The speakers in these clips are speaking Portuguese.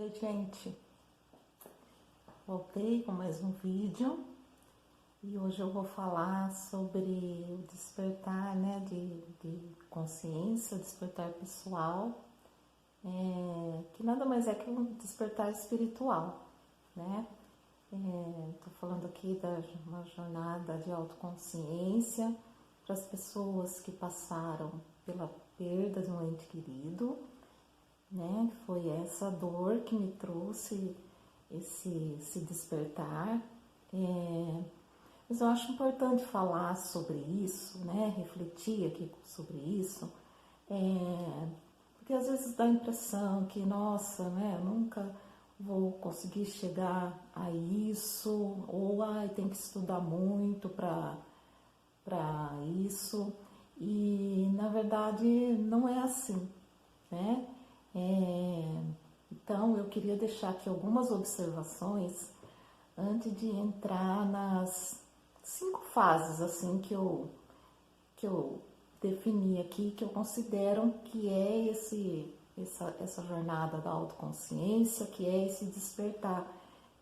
Oi, gente, voltei com mais um vídeo e hoje eu vou falar sobre o despertar, né, de consciência, o despertar pessoal, que nada mais é que um despertar espiritual, né? Tô falando aqui da uma jornada de autoconsciência para as pessoas que passaram pela perda de um ente querido, né? Foi essa dor que me trouxe esse despertar. Mas eu acho importante falar sobre isso, né? Refletir aqui sobre isso, porque às vezes dá a impressão que, nossa, né? Eu nunca vou conseguir chegar a isso, ou ai, tem que estudar muito para isso. E na verdade não é assim, né? Então eu queria deixar aqui algumas observações antes de entrar nas 5 fases assim que eu defini aqui, que eu considero que é essa jornada da autoconsciência, que é esse despertar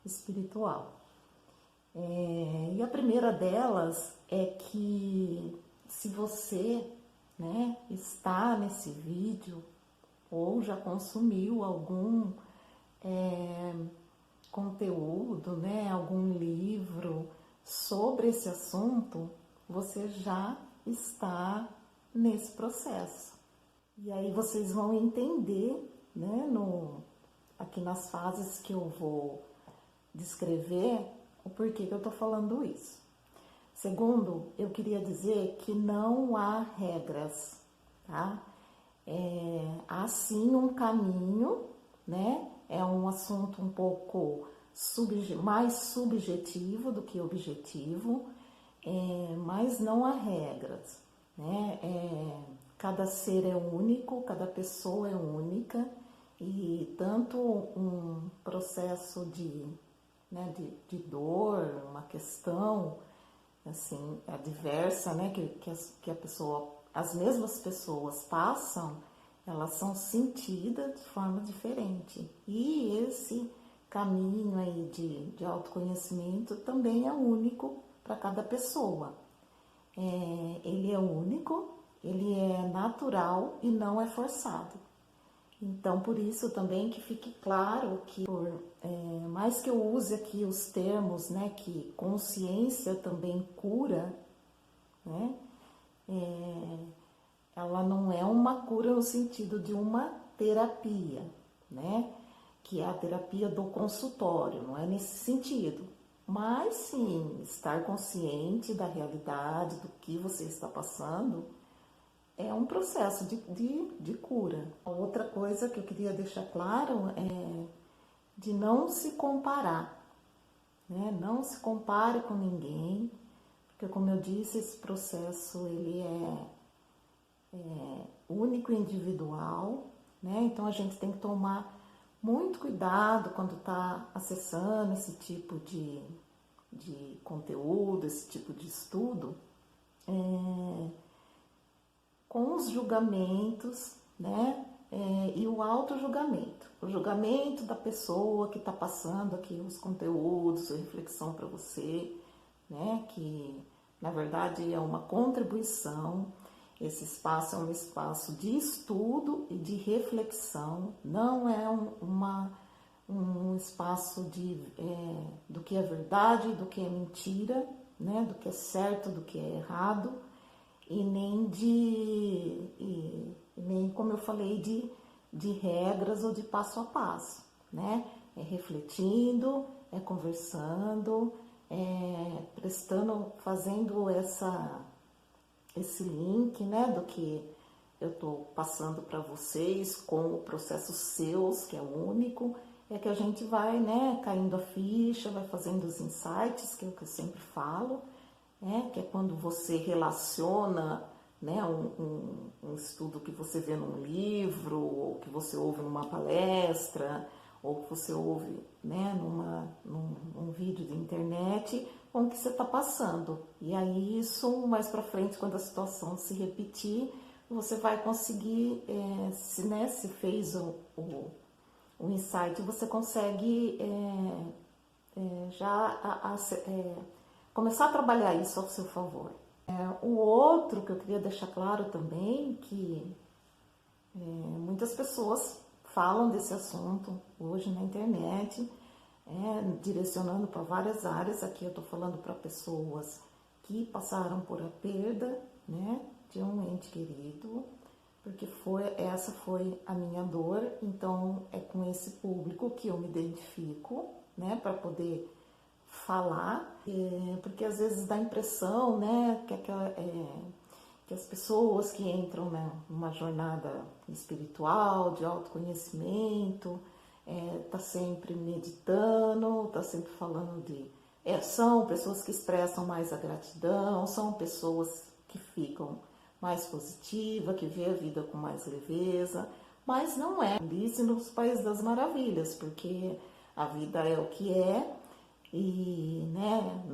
espiritual. E a primeira delas é que se você, né, está nesse vídeo ou já consumiu algum conteúdo, né, algum livro sobre esse assunto, você já está nesse processo. E aí vocês vão entender, né, aqui nas fases que eu vou descrever, o porquê que eu estou falando isso. Segundo, eu queria dizer que não há regras, tá? Há sim um caminho, né? É um assunto um pouco mais subjetivo do que objetivo, mas não há regras, né? Cada ser é único, cada pessoa é única e tanto um processo né, de dor, uma questão assim adversa, né, que a pessoa, as mesmas pessoas passam, elas são sentidas de forma diferente. E esse caminho aí de autoconhecimento também é único para cada pessoa. Ele é único, ele é natural e não é forçado. Então, por isso também que fique claro que, mais que eu use aqui os termos, né, que consciência também cura, né, ela não é uma cura no sentido de uma terapia, né, que é a terapia do consultório, não é nesse sentido. Mas sim, estar consciente da realidade, do que você está passando, é um processo de cura. A outra coisa que eu queria deixar claro é de não se comparar, né? Não se compare com ninguém, porque como eu disse, esse processo ele é único e individual, né? Então a gente tem que tomar muito cuidado quando está acessando esse tipo de conteúdo, esse tipo de estudo, com os julgamentos, né? E o auto-julgamento. O julgamento da pessoa que está passando aqui os conteúdos, a reflexão para você, né? Que na verdade é uma contribuição. Esse espaço é um espaço de estudo e de reflexão, não é um espaço do que é verdade, do que é mentira, né? Do que é certo, do que é errado e nem como eu falei de regras ou de passo a passo, né? É refletindo, é conversando, fazendo esse link, né, do que eu estou passando para vocês com o processo seus, que é único, é que a gente vai, né, caindo a ficha, vai fazendo os insights, que é o que eu sempre falo, né, que é quando você relaciona, né, um estudo que você vê num livro, ou que você ouve numa palestra, ou que você ouve, né, num vídeo de internet, com o que você está passando. E aí isso, mais para frente, quando a situação se repetir, você vai conseguir, se fez o insight você consegue começar a trabalhar isso ao seu favor. O outro que eu queria deixar claro também, que muitas pessoas falam desse assunto hoje na internet, direcionando para várias áreas. Aqui eu estou falando para pessoas que passaram por a perda, né, de um ente querido, porque essa foi a minha dor. Então é com esse público que eu me identifico, né, para poder falar, porque às vezes dá a impressão, né, que as pessoas que entram, né, numa jornada espiritual, de autoconhecimento, tá sempre meditando, tá sempre falando são pessoas que expressam mais a gratidão, são pessoas que ficam mais positivas, que vê a vida com mais leveza, mas não é Alice nos Países das Maravilhas, porque a vida é o que é, e né,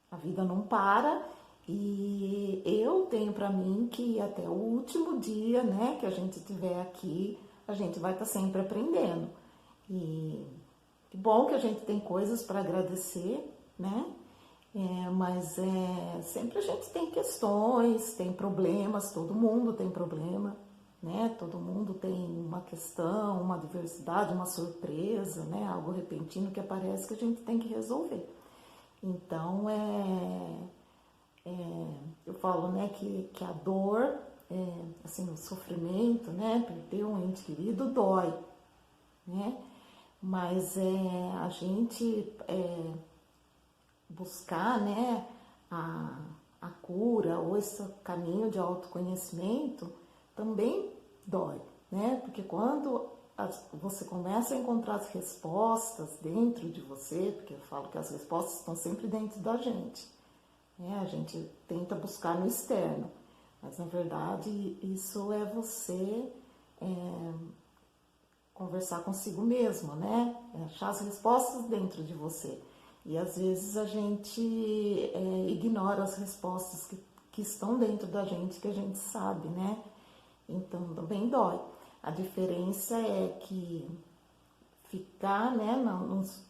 a vida não para, e eu tenho para mim que até o último dia, né, que a gente tiver aqui, a gente vai estar sempre aprendendo. E que bom que a gente tem coisas para agradecer, né? Mas sempre a gente tem questões, tem problemas, todo mundo tem problema, né? Todo mundo tem uma questão, uma adversidade, uma surpresa, né? Algo repentino que aparece que a gente tem que resolver. Então, eu falo, né, que a dor, assim, o sofrimento, né? Perder um ente querido dói, né? Mas a gente buscar, né, a cura ou esse caminho de autoconhecimento também dói, né? Porque quando você começa a encontrar as respostas dentro de você, porque eu falo que as respostas estão sempre dentro da gente, né? A gente tenta buscar no externo, mas na verdade isso é você conversar consigo mesmo, né? Achar as respostas dentro de você. E às vezes a gente ignora as respostas que estão dentro da gente, que a gente sabe, né? Então também dói. A diferença é que ficar, né,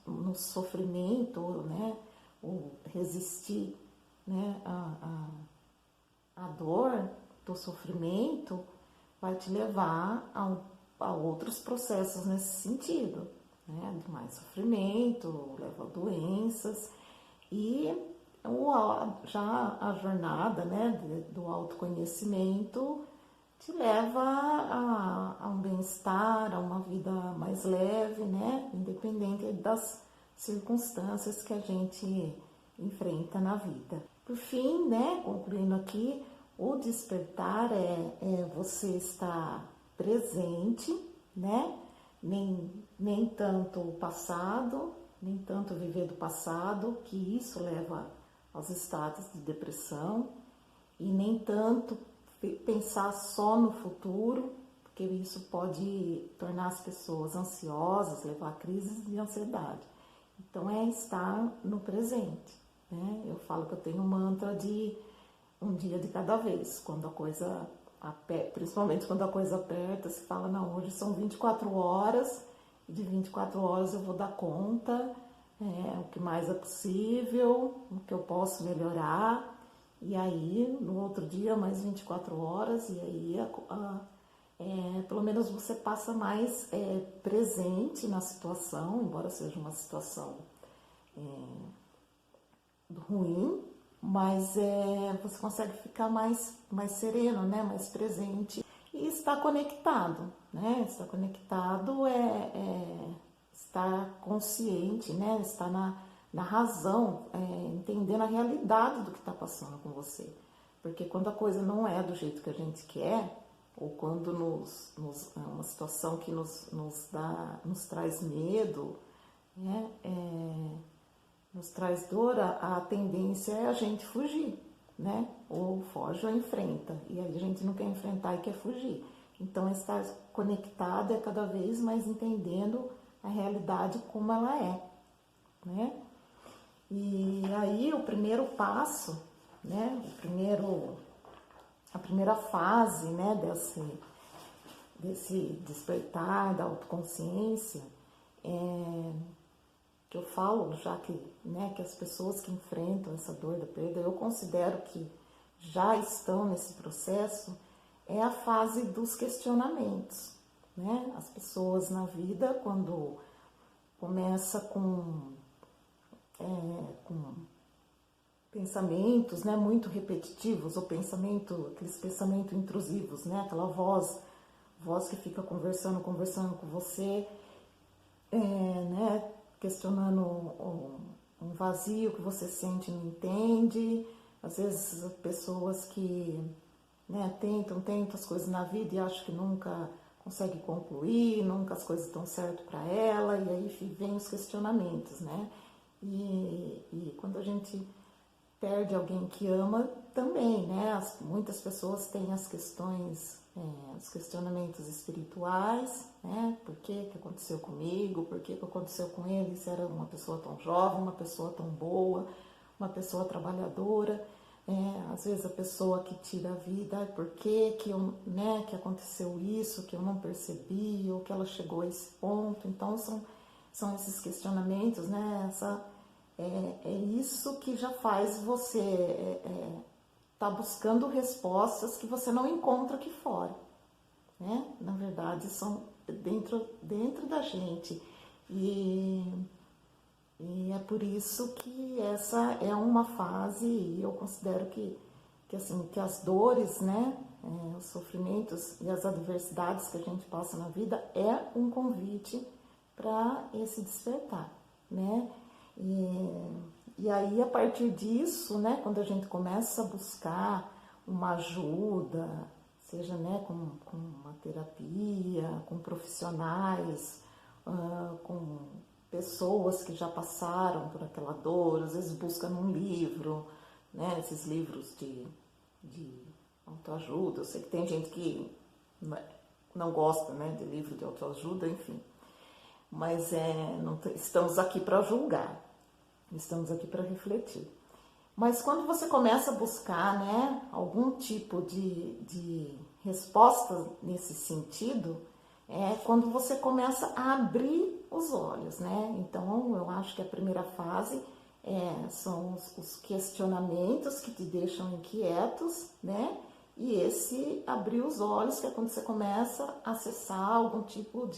no sofrimento, né, ou resistir, né, a dor do sofrimento vai te levar a outros processos nesse sentido, né? De mais sofrimento, leva a doenças, e já a jornada, né, do autoconhecimento te leva a um bem-estar, a uma vida mais leve, né, independente das circunstâncias que a gente enfrenta na vida. Por fim, né, concluindo aqui, o despertar é você estar presente, né? Nem tanto o passado, nem tanto viver do passado, que isso leva aos estados de depressão, e nem tanto pensar só no futuro, porque isso pode tornar as pessoas ansiosas, levar a crises de ansiedade. Então é estar no presente, né? Eu falo que eu tenho um mantra de um dia de cada vez. Quando a coisa aperta, principalmente quando a coisa aperta, se fala, não, hoje são 24 horas, e de 24 horas eu vou dar conta, o que mais é possível, o que eu posso melhorar, e aí no outro dia mais 24 horas, e aí pelo menos você passa mais presente na situação, embora seja uma situação ruim, mas você consegue ficar mais sereno, né? Mais presente, e estar conectado, né? Estar conectado estar consciente, né? Estar na razão, entendendo a realidade do que está passando com você. Porque quando a coisa não é do jeito que a gente quer, ou quando é uma situação que nos traz medo, né? Nos traz dor, a tendência é a gente fugir, né? Ou foge ou enfrenta. E aí a gente não quer enfrentar e quer fugir. Então, estar conectado é cada vez mais entendendo a realidade como ela é, né? E aí o primeiro passo, né? A primeira fase, né? desse despertar da autoconsciência, que eu falo, já que, né, que as pessoas que enfrentam essa dor da perda, eu considero que já estão nesse processo, é a fase dos questionamentos, né? As pessoas na vida, quando começa com pensamentos, né, muito repetitivos, ou aqueles pensamentos intrusivos, né, aquela voz que fica conversando com você, né, questionando um vazio que você sente e não entende. Às vezes pessoas que, né, tentam as coisas na vida e acham que nunca consegue concluir, nunca as coisas estão certo para ela, e aí vem os questionamentos, né? E quando a gente perde alguém que ama, também, né? Muitas pessoas têm as questões, os questionamentos espirituais, né? Por que aconteceu comigo? Por que aconteceu com ele? Se era uma pessoa tão jovem, uma pessoa tão boa, uma pessoa trabalhadora. Às vezes a pessoa que tira a vida, por que né, que aconteceu isso, que eu não percebi, ou que ela chegou a esse ponto. Então são esses questionamentos, né? É isso que já faz você tá buscando respostas que você não encontra aqui fora, né? Na verdade, são dentro da gente. E é por isso que essa é uma fase, e eu considero que as dores, né, os sofrimentos e as adversidades que a gente passa na vida é um convite para esse despertar, né? E aí, a partir disso, né, quando a gente começa a buscar uma ajuda, seja, né, com uma terapia, com profissionais, com pessoas que já passaram por aquela dor, às vezes busca num livro, né, esses livros de autoajuda. Eu sei que tem gente que não gosta, né, de livro de autoajuda, enfim. Mas não estamos aqui para julgar, estamos aqui para refletir. Mas quando você começa a buscar, né, algum tipo de resposta nesse sentido, é quando você começa a abrir os olhos, né? Então, eu acho que a primeira fase são os questionamentos que te deixam inquietos, né? E esse abrir os olhos, que é quando você começa a acessar algum tipo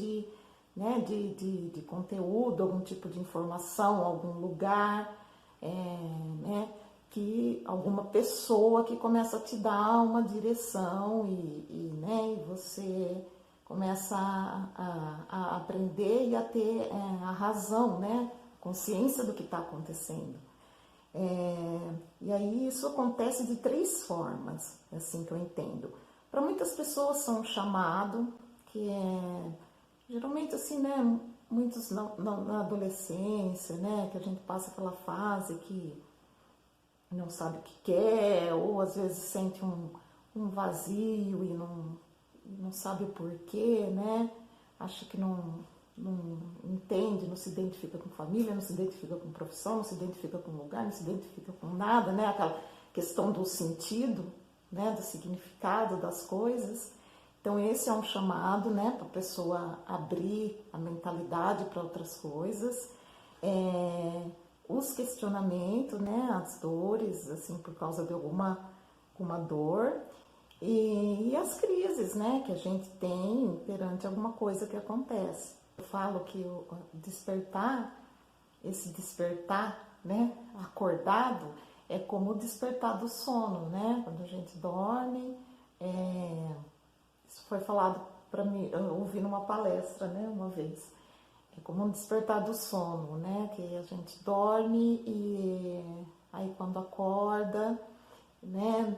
né, de conteúdo, algum tipo de informação, algum lugar, né, que alguma pessoa que começa a te dar uma direção né, e você começa a aprender e a ter a razão, né, consciência do que está acontecendo. E aí isso acontece de 3 formas, assim que eu entendo. Para muitas pessoas são um chamado, que geralmente assim, né, muitos na adolescência, né, que a gente passa aquela fase que não sabe o que quer, ou às vezes sente um vazio e não sabe o porquê, né, acha que não entende, não se identifica com família, não se identifica com profissão, não se identifica com lugar, não se identifica com nada, né, aquela questão do sentido, né, do significado das coisas. Então esse é um chamado, né, para a pessoa abrir a mentalidade para outras coisas. Os questionamentos, né, as dores, assim, por causa de alguma dor, e as crises, né, que a gente tem perante alguma coisa que acontece. Eu falo que o despertar, esse despertar, né, acordado, é como o despertar do sono, né, quando a gente dorme. Isso foi falado para mim, eu ouvi numa palestra, né, uma vez. É como um despertar do sono, né, que a gente dorme e aí quando acorda, né,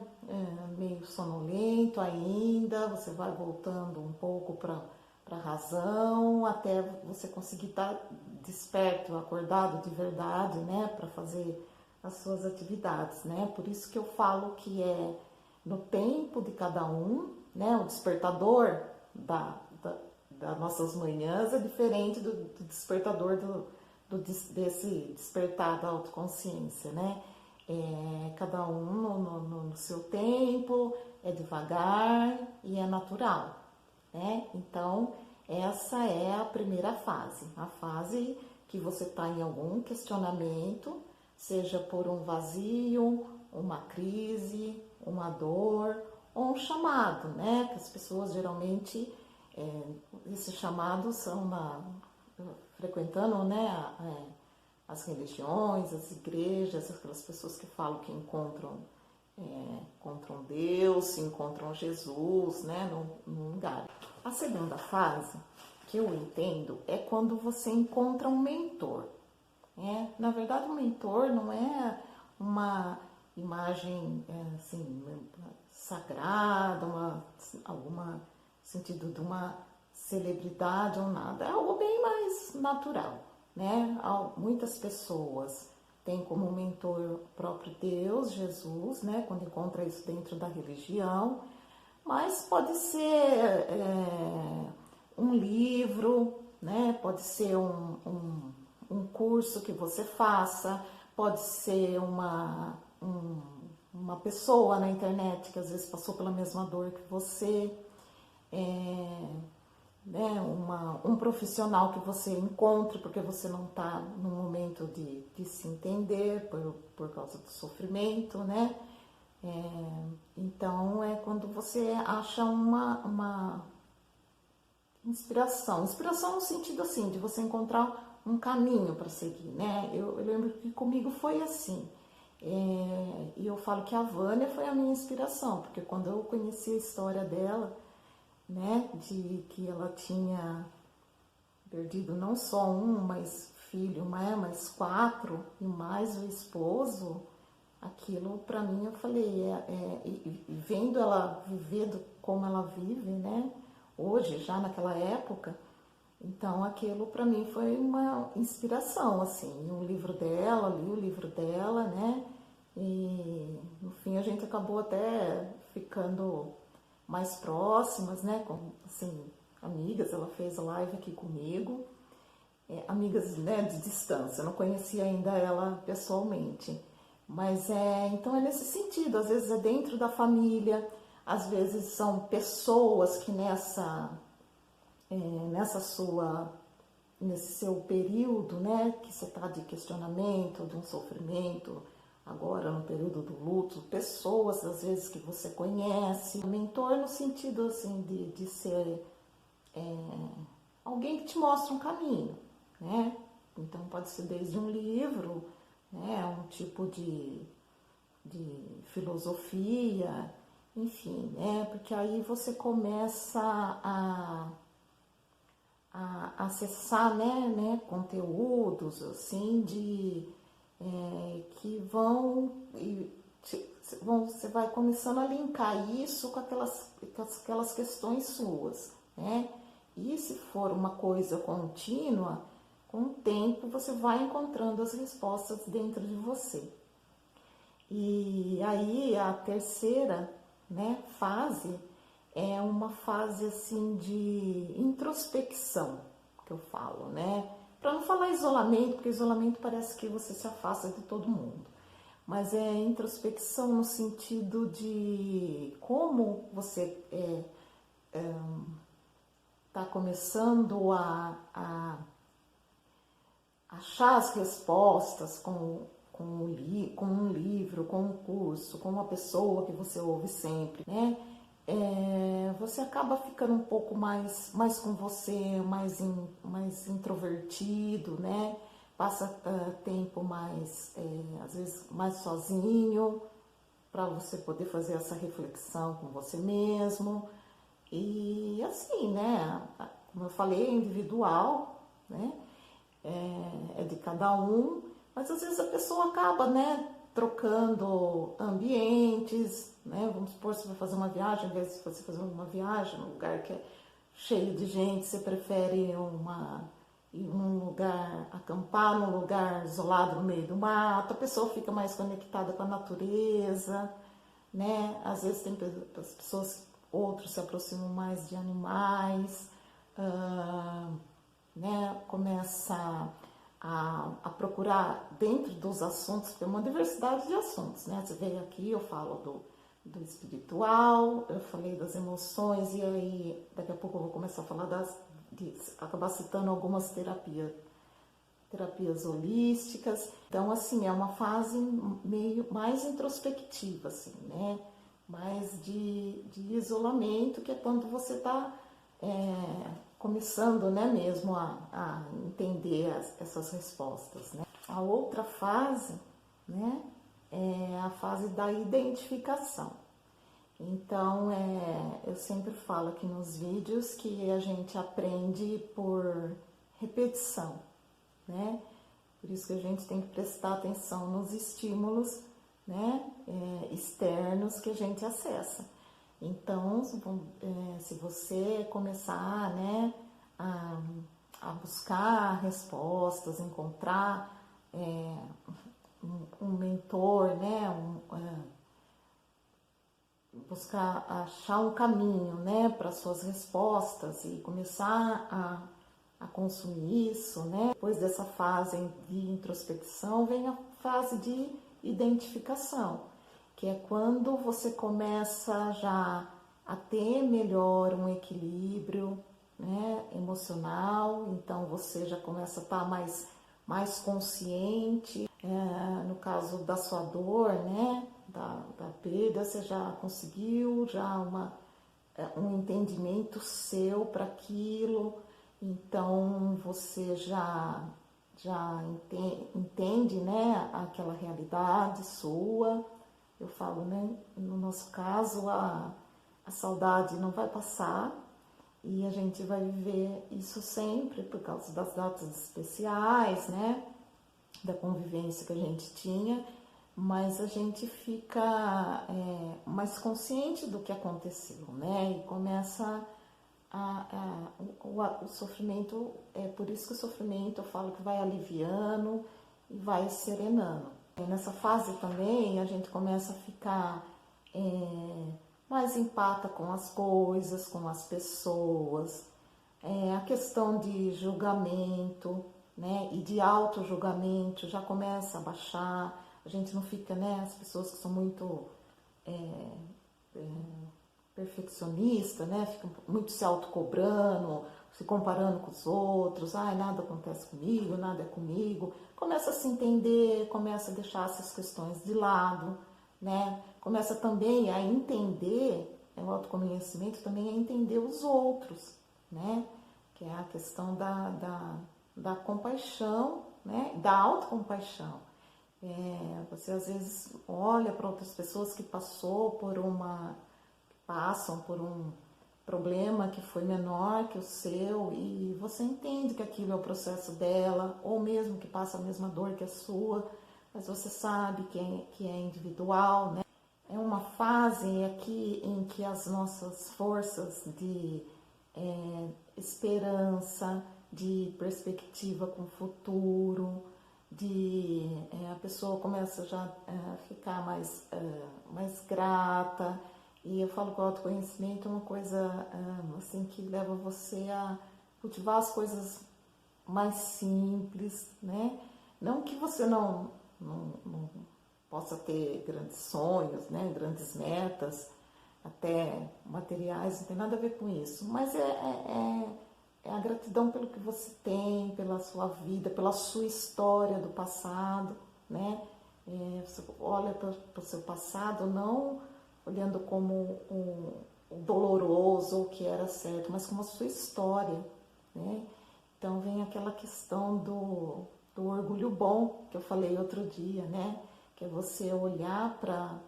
meio sonolento ainda, você vai voltando um pouco para a razão, até você conseguir estar desperto, acordado de verdade, né, para fazer as suas atividades, né. Por isso que eu falo que é no tempo de cada um, né, o despertador das nossas manhãs é diferente do despertador desse despertar da autoconsciência, né? Cada um no seu tempo, é devagar e é natural, né? Então, essa é a primeira fase, a fase que você está em algum questionamento, seja por um vazio, uma crise, uma dor ou um chamado, né? Que as pessoas geralmente, esses chamados são frequentando, né, as religiões, as igrejas, aquelas pessoas que falam que encontram Deus, encontram Jesus, né, num lugar. A segunda fase, que eu entendo, é quando você encontra um mentor. Na verdade, um mentor não é uma imagem assim, sagrada, alguma sentido de uma celebridade ou nada, é algo bem mais natural, né? Muitas pessoas têm como mentor o próprio Deus, Jesus, né? Quando encontra isso dentro da religião, mas pode ser um livro, né? Pode ser um curso que você faça, pode ser uma pessoa na internet que às vezes passou pela mesma dor que você, né, um profissional que você encontre porque você não está no momento de se entender por causa do sofrimento, né? Então é quando você acha uma inspiração. Inspiração no sentido assim, de você encontrar um caminho para seguir, né? Eu lembro que comigo foi assim. E eu falo que a Vânia foi a minha inspiração, porque quando eu conheci a história dela, né, de que ela tinha perdido não só mas filho, mas 4 e mais o esposo, aquilo para mim eu falei, e vendo ela vivendo como ela vive, né, hoje, já naquela época, então aquilo para mim foi uma inspiração, assim, um livro dela, li o livro dela, né, e no fim a gente acabou até ficando mais próximas, né, como, assim, amigas, ela fez live aqui comigo, amigas, né, de distância, eu não conhecia ainda ela pessoalmente, mas então é nesse sentido, às vezes é dentro da família, às vezes são pessoas que nesse seu período, né, que você está de questionamento, de um sofrimento, agora no período do luto, pessoas às vezes que você conhece, mentor no sentido assim de ser alguém que te mostra um caminho, né? Então pode ser desde um livro, né, um tipo de filosofia, enfim, né? Porque aí você começa a acessar, né, conteúdos assim que você vai começando a linkar isso com aquelas questões suas, né? E se for uma coisa contínua, com o tempo você vai encontrando as respostas dentro de você. E aí a terceira, né, fase é uma fase assim de introspecção, que eu falo, né? Para não falar isolamento, porque isolamento parece que você se afasta de todo mundo. Mas é introspecção no sentido de como você está começando a achar as respostas com um livro, com um curso, com uma pessoa que você ouve sempre, né? Você acaba ficando um pouco mais com você, mais introvertido, né? Passa tempo mais, às vezes, mais sozinho, para você poder fazer essa reflexão com você mesmo. E assim, né? Como eu falei, é individual, né? É de cada um, mas às vezes a pessoa acaba, né, trocando ambientes, né? Vamos supor, você vai fazer uma viagem, ao invés de você fazer uma viagem num lugar que é cheio de gente, você prefere ir num lugar, acampar num lugar isolado no meio do mato, a pessoa fica mais conectada com a natureza, né? Às vezes tem as pessoas, outros se aproximam mais de animais, né? Começa a procurar dentro dos assuntos, porque é uma diversidade de assuntos, né? Você veio aqui, eu falo do espiritual, eu falei das emoções, e aí daqui a pouco eu vou começar a falar acabar citando algumas terapias holísticas. Então, assim, é uma fase meio mais introspectiva, assim, né? Mais de isolamento, que é quando você está começando, né, mesmo a entender essas respostas, né? A outra fase, né, é a fase da identificação. Então, eu sempre falo aqui nos vídeos que a gente aprende por repetição, né? Por isso que a gente tem que prestar atenção nos estímulos, né, externos que a gente acessa. Então, se você começar, né, a buscar respostas, encontrar um mentor, né, buscar achar um caminho, né, para suas respostas e começar a consumir isso, né? Depois dessa fase de introspecção vem a fase de identificação, que é quando você começa já a ter melhor um equilíbrio, né, emocional. Então você já começa a estar mais consciente, no caso da sua dor, né, da perda, você já conseguiu um entendimento seu para aquilo. Então você já entende, né, aquela realidade sua. Eu falo, né, no nosso caso, a saudade não vai passar e a gente vai viver isso sempre por causa das datas especiais, né, da convivência que a gente tinha, mas a gente fica mais consciente do que aconteceu, né, e começa o sofrimento, é por isso que o sofrimento eu falo que vai aliviando e vai serenando. E nessa fase também a gente começa a ficar mais empata com as coisas, com as pessoas, a questão de julgamento, né, e de auto-julgamento já começa a baixar, a gente não fica, né, as pessoas que são muito perfeccionista, né? Fica muito se autocobrando, se comparando com os outros. Ai, nada acontece comigo, nada é comigo. Começa a se entender, começa a deixar essas questões de lado, né? Começa também a entender, o autoconhecimento também é entender os outros, né? Que é a questão da compaixão, né? Da autocompaixão. Você às vezes olha para outras pessoas que passam por um problema que foi menor que o seu e você entende que aquilo é o processo dela, ou mesmo que passa a mesma dor que a sua, mas você sabe que é individual, né? É uma fase aqui em que as nossas forças de esperança, de perspectiva com o futuro, a pessoa começa já a ficar mais grata. E eu falo que o autoconhecimento é uma coisa assim que leva você a cultivar as coisas mais simples, né? Não que você não possa ter grandes sonhos, né? Grandes metas, até materiais, não tem nada a ver com isso, mas é a gratidão pelo que você tem, pela sua vida, pela sua história do passado, né? Você olha para o seu passado, não olhando como o doloroso, o que era certo, mas como a sua história, né? Então vem aquela questão do orgulho bom, que eu falei outro dia, né? Que é você olhar para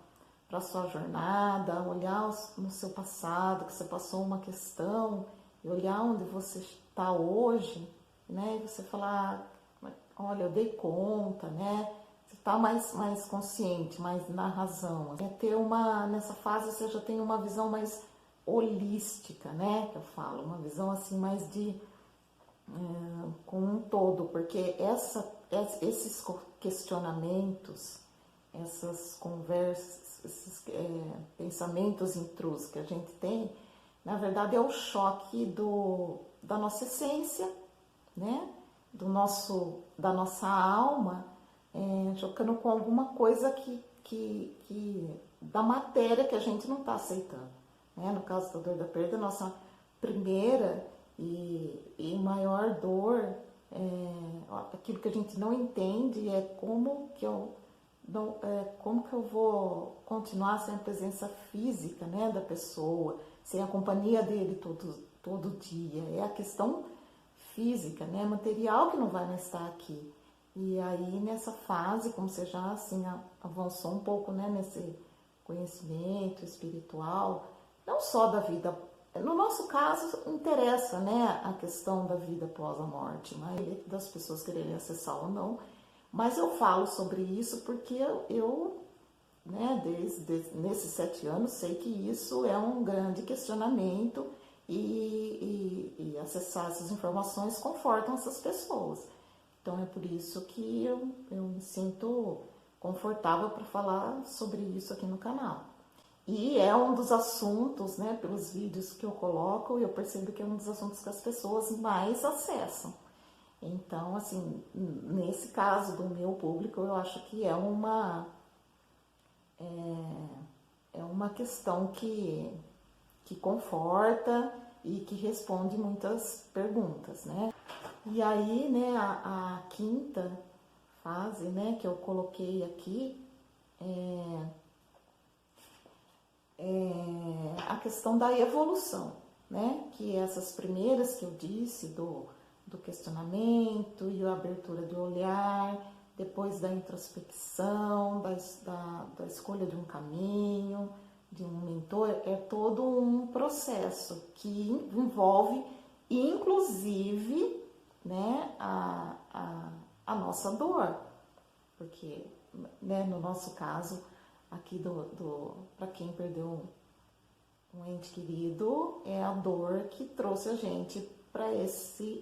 a sua jornada, olhar no seu passado, que você passou uma questão, e olhar onde você está hoje, né? E você falar, olha, eu dei conta, né? Você está mais consciente, mais na razão. Nessa fase você já tem uma visão mais holística, né? Que eu falo, uma visão assim mais com um todo, porque esses questionamentos, essas conversas, esses pensamentos intrusos que a gente tem, na verdade é o choque da nossa essência, né? Da nossa alma, chocando com alguma coisa que da matéria que a gente não está aceitando, né? No caso da dor da perda, nossa primeira e maior dor, aquilo que a gente não entende é como que eu vou continuar sem a presença física, né, da pessoa, sem a companhia dele todo dia. É a questão física, né, material que não vai mais estar aqui. E aí nessa fase, como você já assim avançou um pouco, né, nesse conhecimento espiritual, não só da vida, no nosso caso interessa, né, a questão da vida após a morte, mas das pessoas quererem acessar ou não. Mas eu falo sobre isso porque eu né, nesses 7 anos, sei que isso é um grande questionamento e acessar essas informações confortam essas pessoas. Então é por isso que eu me sinto confortável para falar sobre isso aqui no canal. E é um dos assuntos, né, pelos vídeos que eu coloco, eu percebo que é um dos assuntos que as pessoas mais acessam. Então, assim, nesse caso do meu público, eu acho que é uma questão que conforta e que responde muitas perguntas, né? E aí, né, a quinta fase, né, que eu coloquei aqui é a questão da evolução, né? Que essas primeiras que eu disse do questionamento e a abertura do olhar, depois da introspecção, da escolha de um caminho, de um mentor, é todo um processo que envolve, inclusive, né, a nossa dor, porque, né, no nosso caso, aqui para quem perdeu um ente querido, é a dor que trouxe a gente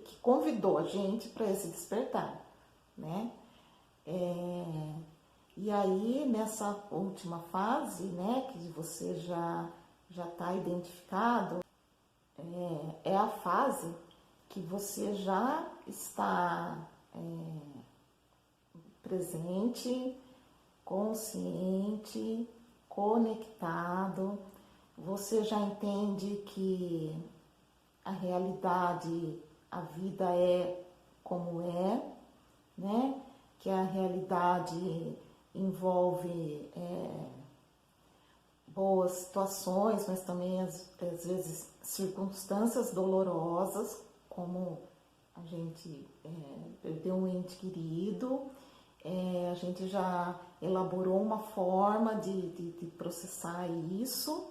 que convidou a gente para esse despertar, né? E aí, nessa última fase, né, que você já está identificado, é a fase que você já está presente, consciente, conectado, você já entende que a realidade, a vida é como é, né? Que a realidade envolve boas situações, mas também às vezes circunstâncias dolorosas, como a gente perdeu um ente querido, a gente já elaborou uma forma de processar isso,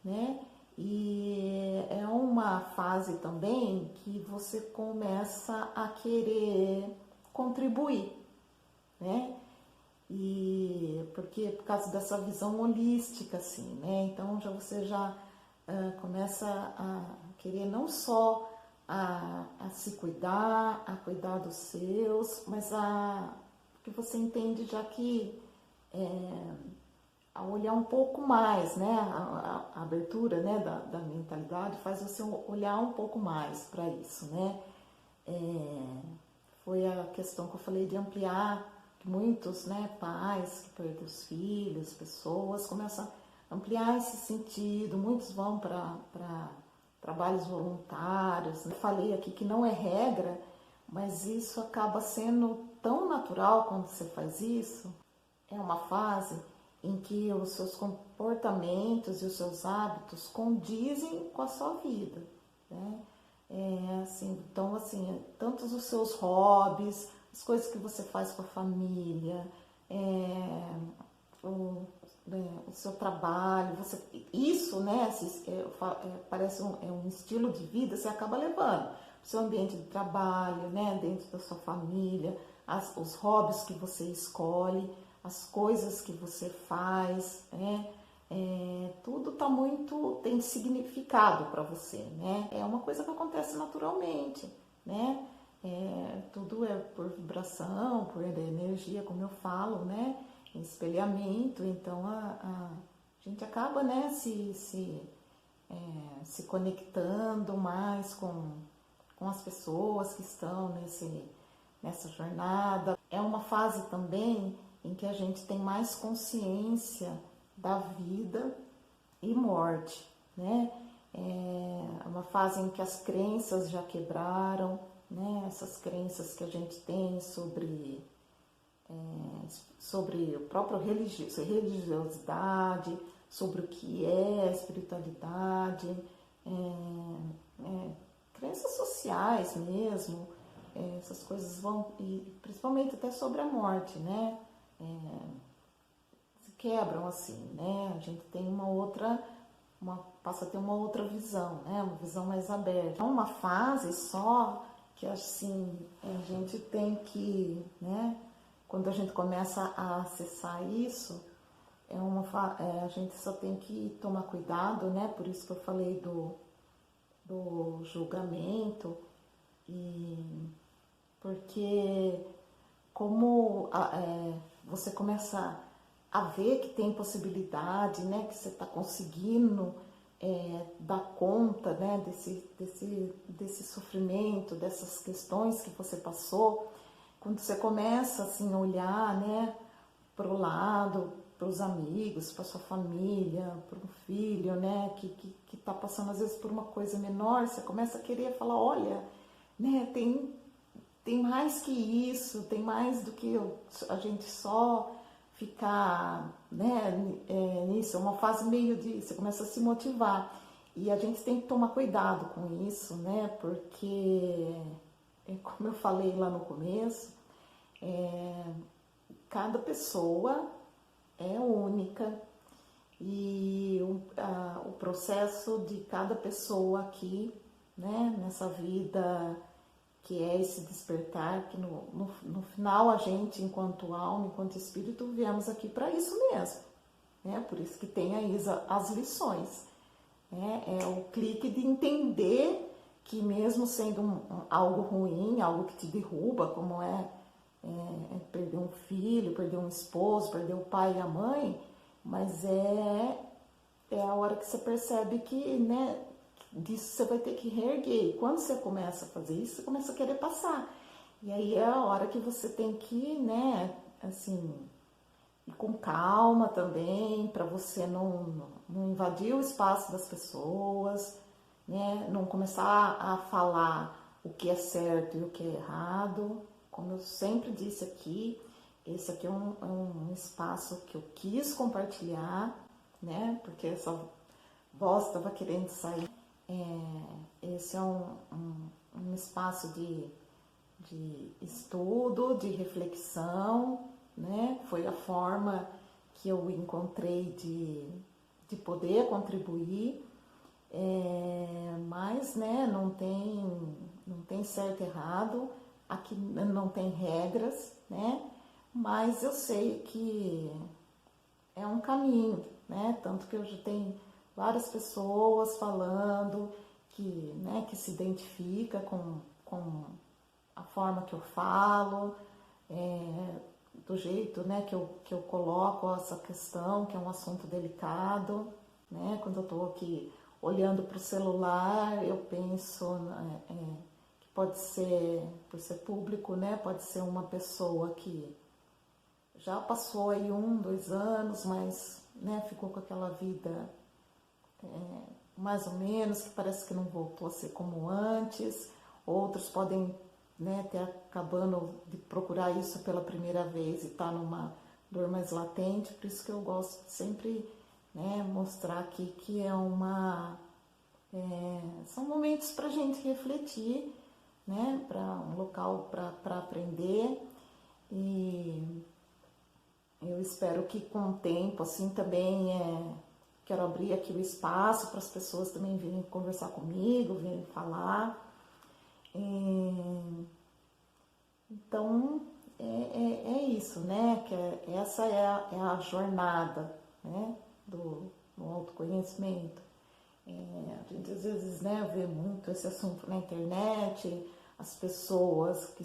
né? E é uma fase também que você começa a querer contribuir, né? E porque por causa dessa visão holística, assim, né? Então você já começa a querer não só a se cuidar, a cuidar dos seus, mas que você entende já que a olhar um pouco mais, né? A abertura, né, da mentalidade faz você olhar um pouco mais para isso, né? Foi a questão que eu falei de ampliar, que muitos, né, pais que perdem os filhos, pessoas, começam a ampliar esse sentido, muitos vão para trabalhos voluntários. Eu falei aqui que não é regra, mas isso acaba sendo tão natural quando você faz isso. É uma fase em que os seus comportamentos e os seus hábitos condizem com a sua vida, né? Então, assim, tantos os seus hobbies, as coisas que você faz com a família, o seu trabalho, isso, né, parece um estilo de vida, você acaba levando o seu ambiente de trabalho, né, dentro da sua família, os hobbies que você escolhe, as coisas que você faz, né? Tudo tem significado para você, né? É uma coisa que acontece naturalmente, né? Tudo é por vibração, por energia, como eu falo, né? Em espelhamento, então a gente acaba, né, se conectando mais com as pessoas que estão nessa jornada. É uma fase também em que a gente tem mais consciência da vida e morte, né? É uma fase em que as crenças já quebraram, né? Essas crenças que a gente tem sobre o próprio religiosidade, sobre o que é espiritualidade, crenças sociais mesmo, essas coisas vão, e principalmente até sobre a morte, né? Se quebram assim, né? A gente tem passa a ter uma outra visão, né? Uma visão mais aberta. É uma fase só que assim a gente tem que, né? Quando a gente começa a acessar isso, a gente só tem que tomar cuidado, né? Por isso que eu falei do julgamento, e porque como você começa a ver que tem possibilidade, né? Que você está conseguindo dar conta, né? Desse sofrimento, dessas questões que você passou, quando você começa assim a olhar, né, para o lado, para os amigos, para sua família, para um filho, né, que está passando às vezes por uma coisa menor, você começa a querer falar, olha, né, tem mais que isso, tem mais do que a gente só ficar, né, nisso, é uma fase meio de, você começa a se motivar, e a gente tem que tomar cuidado com isso, né, porque como eu falei lá no começo, cada pessoa é única e o processo de cada pessoa aqui, né, nessa vida, que é esse despertar, que no final a gente, enquanto alma, enquanto espírito, viemos aqui para isso mesmo, né, por isso que tem aí as lições, né, é o clique de entender que mesmo sendo algo ruim, algo que te derruba, como perder um filho, perder um esposo, perder o pai e a mãe, mas é a hora que você percebe que, né, disso você vai ter que reerguer. E quando você começa a fazer isso, você começa a querer passar. E aí é a hora que você tem que, né, assim, ir com calma também, para você não invadir o espaço das pessoas, né, não começar a falar o que é certo e o que é errado. Como eu sempre disse aqui, esse aqui é um espaço que eu quis compartilhar, né? Porque essa voz estava querendo sair. Esse é um espaço de estudo, de reflexão, né? Foi a forma que eu encontrei de poder contribuir, mas, né, não tem certo e errado. Aqui não tem regras, né? Mas eu sei que é um caminho, né? Tanto que eu já tenho várias pessoas falando que, né, que se identifica com a forma que eu falo, do jeito, né, que eu coloco essa questão, que é um assunto delicado, né? Quando eu estou aqui olhando para o celular, eu penso pode ser, por ser público, né? Pode ser uma pessoa que já passou aí 2 anos, mas, né, ficou com aquela vida mais ou menos, que parece que não voltou a ser como antes. Outros podem, né, ter acabando de procurar isso pela primeira vez e tá numa dor mais latente. Por isso que eu gosto de sempre, né, mostrar aqui que são momentos para a gente refletir, né, para um local para aprender, e eu espero que com o tempo, assim, também quero abrir aqui o espaço para as pessoas também virem conversar comigo, virem falar. Então, é isso, né, que essa é a jornada, né, do autoconhecimento. A gente às vezes, né, vê muito esse assunto na internet, as pessoas que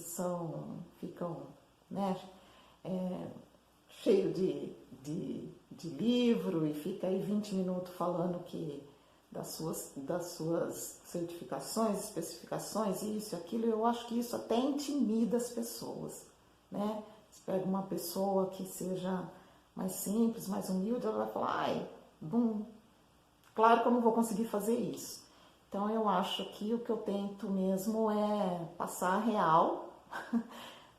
ficam, né, cheio de livro e fica aí 20 minutos falando das suas certificações, especificações, isso, aquilo. Eu acho que isso até intimida as pessoas, né? Você pega uma pessoa que seja mais simples, mais humilde, ela vai falar, ai, claro que eu não vou conseguir fazer isso. Então eu acho que o que eu tento mesmo é passar a real,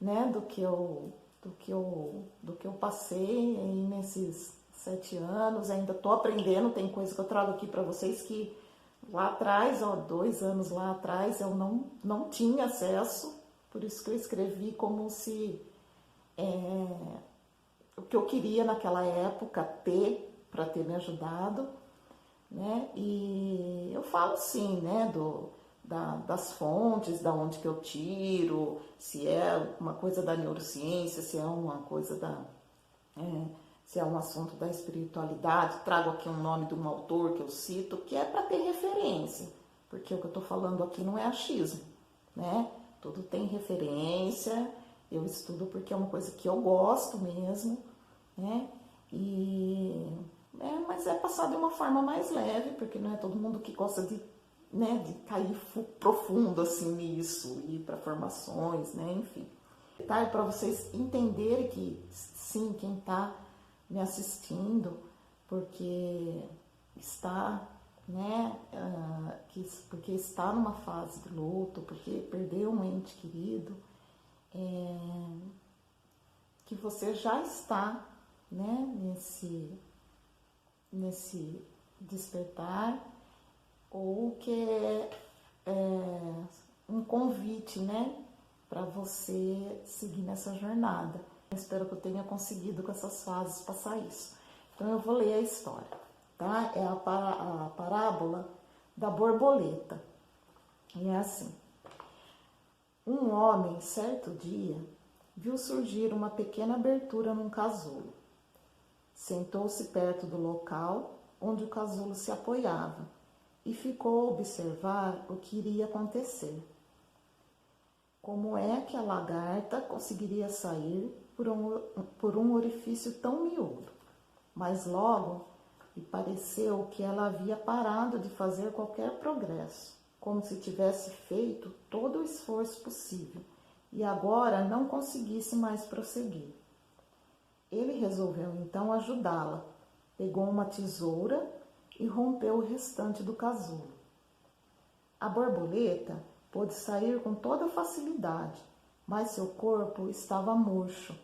né, do que eu passei aí nesses 7 anos. Ainda estou aprendendo, tem coisa que eu trago aqui para vocês que lá atrás, 2 anos lá atrás, eu não tinha acesso, por isso que eu escrevi como se o que eu queria naquela época ter, para ter me ajudado, né? E eu falo sim, né, das fontes, da onde que eu tiro, se é uma coisa da neurociência, se é uma coisa se é um assunto da espiritualidade. Trago aqui um nome de um autor que eu cito, que é para ter referência, porque o que eu estou falando aqui não é achismo, né? Tudo tem referência, eu estudo porque é uma coisa que eu gosto mesmo, né? Mas é passado de uma forma mais leve, porque não é todo mundo que gosta de, né, de cair profundo assim nisso, ir para formações, né? Enfim. Tá? Para vocês entenderem que sim, quem está me assistindo, porque está, né, porque está numa fase de luto, porque perdeu um ente querido, que você já está, né, nesse despertar, ou que é um convite, né, para você seguir nessa jornada. Eu espero que eu tenha conseguido com essas fases passar isso. Então eu vou ler a história, tá? É a parábola da borboleta. E é assim: um homem, certo dia, viu surgir uma pequena abertura num casulo. Sentou-se perto do local onde o casulo se apoiava e ficou a observar o que iria acontecer. Como é que a lagarta conseguiria sair por um orifício tão miúdo? Mas logo lhe pareceu que ela havia parado de fazer qualquer progresso, como se tivesse feito todo o esforço possível e agora não conseguisse mais prosseguir. Ele resolveu então ajudá-la. Pegou uma tesoura e rompeu o restante do casulo. A borboleta pôde sair com toda facilidade, mas seu corpo estava murcho.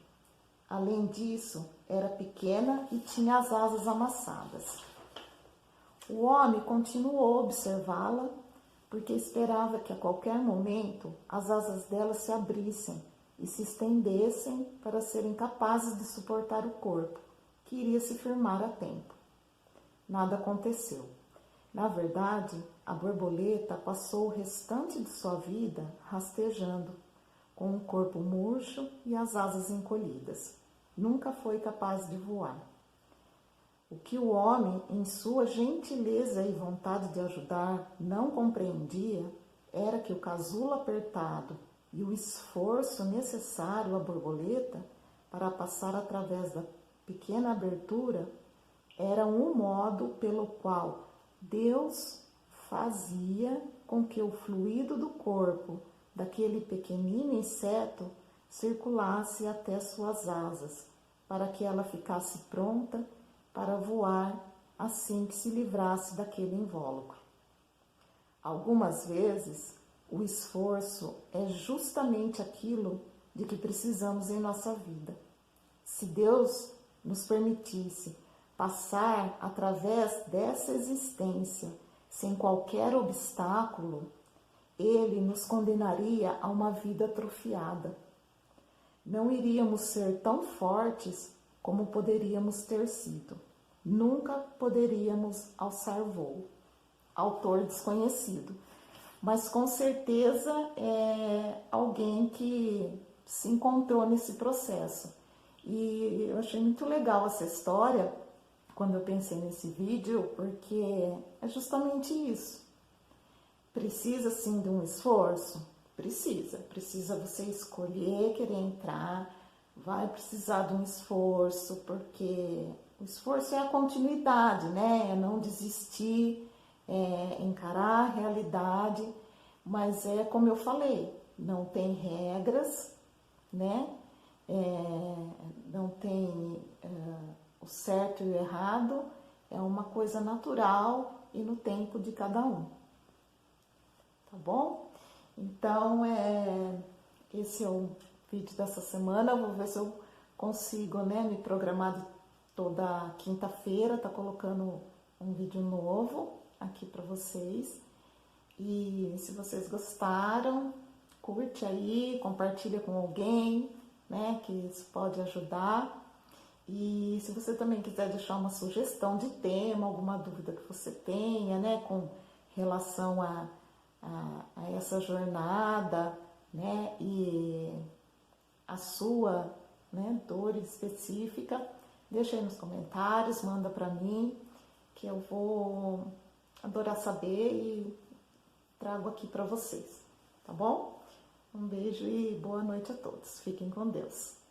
Além disso, era pequena e tinha as asas amassadas. O homem continuou a observá-la, porque esperava que a qualquer momento as asas dela se abrissem e se estendessem para serem capazes de suportar o corpo, que iria se firmar a tempo. Nada aconteceu. Na verdade, a borboleta passou o restante de sua vida rastejando, com o corpo murcho e as asas encolhidas. Nunca foi capaz de voar. O que o homem, em sua gentileza e vontade de ajudar, não compreendia era que o casulo apertado e o esforço necessário à borboleta para passar através da pequena abertura eram um modo pelo qual Deus fazia com que o fluido do corpo daquele pequenino inseto circulasse até suas asas, para que ela ficasse pronta para voar assim que se livrasse daquele invólucro. Algumas vezes, o esforço é justamente aquilo de que precisamos em nossa vida. Se Deus nos permitisse passar através dessa existência sem qualquer obstáculo, Ele nos condenaria a uma vida atrofiada. Não iríamos ser tão fortes como poderíamos ter sido. Nunca poderíamos alçar voo. Autor desconhecido. Mas com certeza é alguém que se encontrou nesse processo. E eu achei muito legal essa história quando eu pensei nesse vídeo, porque é justamente isso. Precisa sim de um esforço? Precisa você escolher, querer entrar, vai precisar de um esforço, porque o esforço é a continuidade, né? É não desistir, é encarar a realidade, mas é como eu falei, não tem regras, né? Não tem O certo e o errado é uma coisa natural e no tempo de cada um. Tá bom? Então, esse é o vídeo dessa semana. Eu vou ver se eu consigo, né, me programar toda quinta-feira, tá colocando um vídeo novo aqui para vocês. E se vocês gostaram, curte aí, compartilha com alguém, né, que isso pode ajudar. E se você também quiser deixar uma sugestão de tema, alguma dúvida que você tenha, né, com relação a essa jornada, né, e a sua, né, dor específica, deixa aí nos comentários, manda para mim, que eu vou adorar saber e trago aqui para vocês, tá bom? Um beijo e boa noite a todos. Fiquem com Deus.